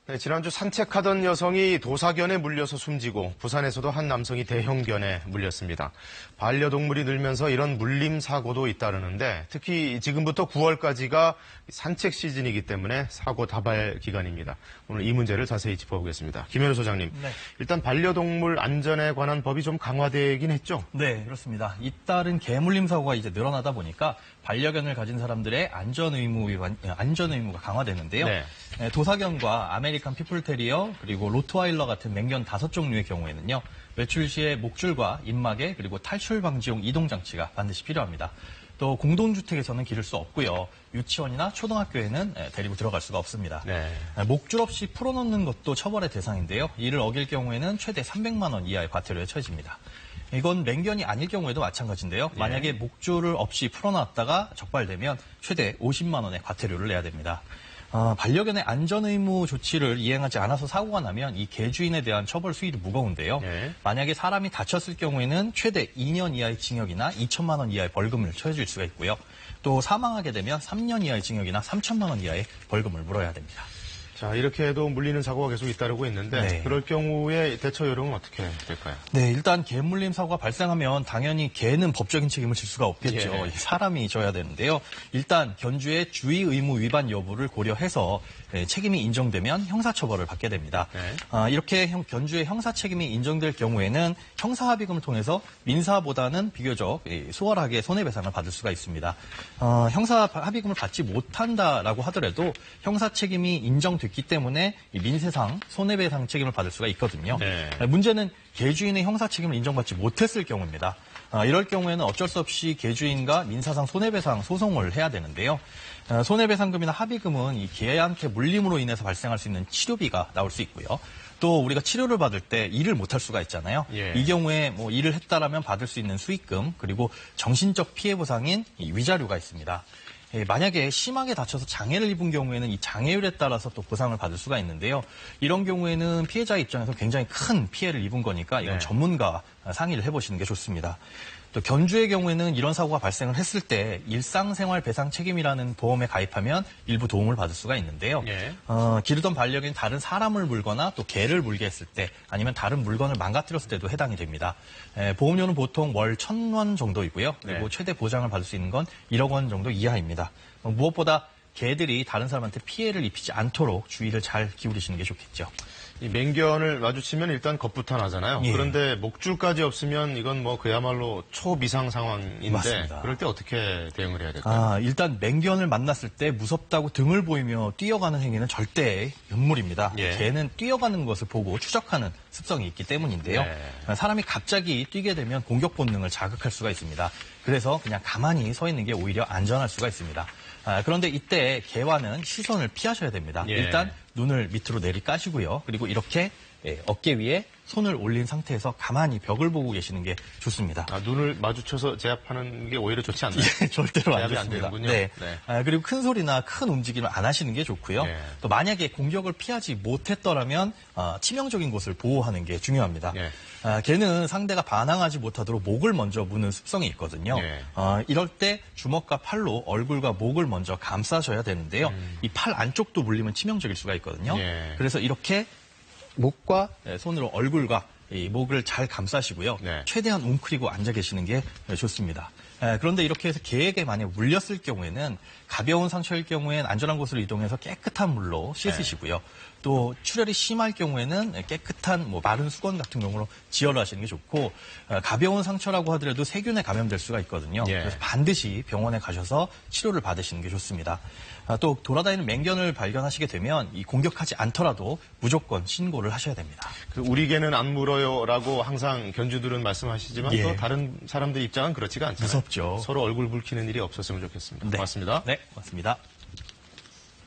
네, 지난주 산책하던 여성이 도사견에 물려서 숨지고 부산에서도 한 남성이 대형견에 물렸습니다. 반려동물이 늘면서 이런 물림 사고도 잇따르는데 특히 지금부터 9월까지가 산책 시즌이기 때문에 사고 다발 기간입니다. 오늘 이 문제를 자세히 짚어보겠습니다. 김현우 소장님, 네. 일단 반려동물 안전에 관한 법이 좀 강화되긴 했죠? 네, 그렇습니다. 잇따른 개물림 사고가 이제 늘어나다 보니까 반려견을 가진 사람들의 안전 의무가 강화되는데요. 네. 도사견과 아메리칸 피플테리어 그리고 로트와일러 같은 맹견 5종류의 경우에는요. 외출 시에 목줄과 입마개 그리고 탈출 방지용 이동 장치가 반드시 필요합니다. 또 공동주택에서는 기를 수 없고요. 유치원이나 초등학교에는 데리고 들어갈 수가 없습니다. 네. 목줄 없이 풀어놓는 것도 처벌의 대상인데요. 이를 어길 경우에는 최대 300만 원 이하의 과태료에 처해집니다. 이건 맹견이 아닐 경우에도 마찬가지인데요. 만약에 목줄을 없이 풀어놨다가 적발되면 최대 50만 원의 과태료를 내야 됩니다. 반려견의 안전의무 조치를 이행하지 않아서 사고가 나면 이 개주인에 대한 처벌 수위도 무거운데요. 네. 만약에 사람이 다쳤을 경우에는 최대 2년 이하의 징역이나 2천만 원 이하의 벌금을 처해줄 수가 있고요. 또 사망하게 되면 3년 이하의 징역이나 3천만 원 이하의 벌금을 물어야 됩니다. 자, 이렇게 해도 물리는 사고가 계속 잇따르고 있는데 네. 그럴 경우에 대처 요령은 어떻게 될까요? 네, 일단 개물림 사고가 발생하면 당연히 개는 법적인 책임을 질 수가 없겠죠. 예. 사람이 져야 되는데요. 일단 견주의 주의 의무 위반 여부를 고려해서 책임이 인정되면 형사처벌을 받게 됩니다. 네. 이렇게 견주의 형사 책임이 인정될 경우에는 형사합의금을 통해서 민사보다는 비교적 수월하게 손해배상을 받을 수가 있습니다. 형사합의금을 받지 못한다라고 하더라도 형사 책임이 인정됐기 때문에 민사상 손해배상 책임을 받을 수가 있거든요. 네. 문제는 개주인의 형사 책임을 인정받지 못했을 경우입니다. 이럴 경우에는 어쩔 수 없이 개주인과 민사상 손해배상 소송을 해야 되는데요. 손해배상금이나 합의금은 이 개한테 물림으로 인해서 발생할 수 있는 치료비가 나올 수 있고요. 또 우리가 치료를 받을 때 일을 못할 수가 있잖아요. 예. 이 경우에 뭐 일을 했다라면 받을 수 있는 수익금 그리고 정신적 피해 보상인 이 위자료가 있습니다. 만약에 심하게 다쳐서 장애를 입은 경우에는 이 장애율에 따라서 또 보상을 받을 수가 있는데요. 이런 경우에는 피해자 입장에서 굉장히 큰 피해를 입은 거니까 이건 네. 전문가 상의를 해보시는 게 좋습니다. 또 견주의 경우에는 이런 사고가 발생을 했을 때 일상생활 배상 책임이라는 보험에 가입하면 일부 도움을 받을 수가 있는데요. 예. 기르던 반려견이 다른 사람을 물거나 또 개를 물게 했을 때 아니면 다른 물건을 망가뜨렸을 때도 해당이 됩니다. 보험료는 보통 월 1,000원 정도이고요. 그리고 네. 최대 보장을 받을 수 있는 건 1억 원 정도 이하입니다. 무엇보다 개들이 다른 사람한테 피해를 입히지 않도록 주의를 잘 기울이시는 게 좋겠죠. 이 맹견을 마주치면 일단 겁부터 나잖아요. 예. 그런데 목줄까지 없으면 이건 뭐 그야말로 초비상 상황인데 맞습니다. 그럴 때 어떻게 대응을 해야 될까요? 일단 맹견을 만났을 때 무섭다고 등을 보이며 뛰어가는 행위는 절대 음물입니다. 예. 개는 뛰어가는 것을 보고 추적하는 습성이 있기 때문인데요. 네. 사람이 갑자기 뛰게 되면 공격 본능을 자극할 수가 있습니다. 그래서 그냥 가만히 서 있는 게 오히려 안전할 수가 있습니다. 그런데 이때 개와는 시선을 피하셔야 됩니다. 예. 일단 눈을 밑으로 내리까시고요. 그리고 이렇게 어깨 위에 손을 올린 상태에서 가만히 벽을 보고 계시는 게 좋습니다. 눈을 마주쳐서 제압하는 게 오히려 좋지 않나요? 절대로 안 제압이 안 좋습니다. 되는군요. 네. 네. 그리고 큰 소리나 큰 움직임을 안 하시는 게 좋고요. 예. 또 만약에 공격을 피하지 못했더라면 치명적인 곳을 보호하는 게 중요합니다. 예. 개는 상대가 반항하지 못하도록 목을 먼저 무는 습성이 있거든요. 예. 이럴 때 주먹과 팔로 얼굴과 목을 먼저 감싸셔야 되는데요. 이 팔 안쪽도 물리면 치명적일 수가 있거든요. 예. 그래서 이렇게 목과 손으로 얼굴과 이 목을 잘 감싸시고요. 네. 최대한 웅크리고 앉아 계시는 게 좋습니다. 그런데 이렇게 해서 개에게 만약 물렸을 경우에는 가벼운 상처일 경우에는 안전한 곳으로 이동해서 깨끗한 물로 씻으시고요. 또 출혈이 심할 경우에는 깨끗한 마른 수건 같은 경우로 지혈을 하시는 게 좋고 가벼운 상처라고 하더라도 세균에 감염될 수가 있거든요. 예. 그래서 반드시 병원에 가셔서 치료를 받으시는 게 좋습니다. 또 돌아다니는 맹견을 발견하시게 되면 이 공격하지 않더라도 무조건 신고를 하셔야 됩니다. 우리 개는 안 물어요라고 항상 견주들은 말씀하시지만 예. 또 다른 사람들 입장은 그렇지가 않잖아요. 무섭죠. 서로 얼굴 붉히는 일이 없었으면 좋겠습니다. 네. 고맙습니다. 네, 고맙습니다.